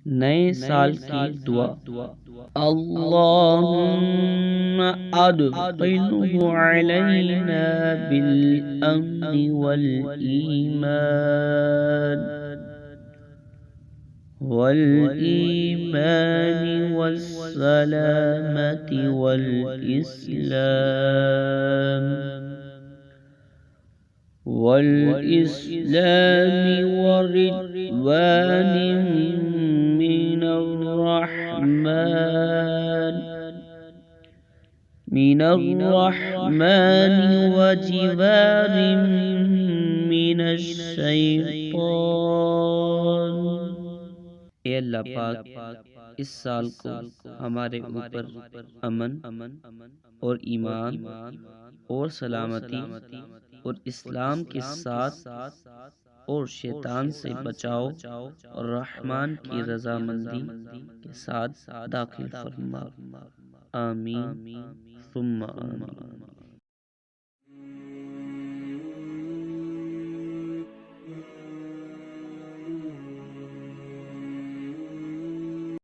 نئے سال کی دعا۔ اللہم ادخلہ علینا بالامن والإيمان والسلامة والإسلام ورضوان من الرحمن وجوار من الشیطان۔ اے اللہ پاک، اس سال کو ہمارے اوپر امن اور ایمان اور سلامتی اور اسلام کے ساتھ اور شیطان سے بچاؤ اور رحمان کی رضامندی کے ساتھ داخل فرما۔ آمین ثم آمین۔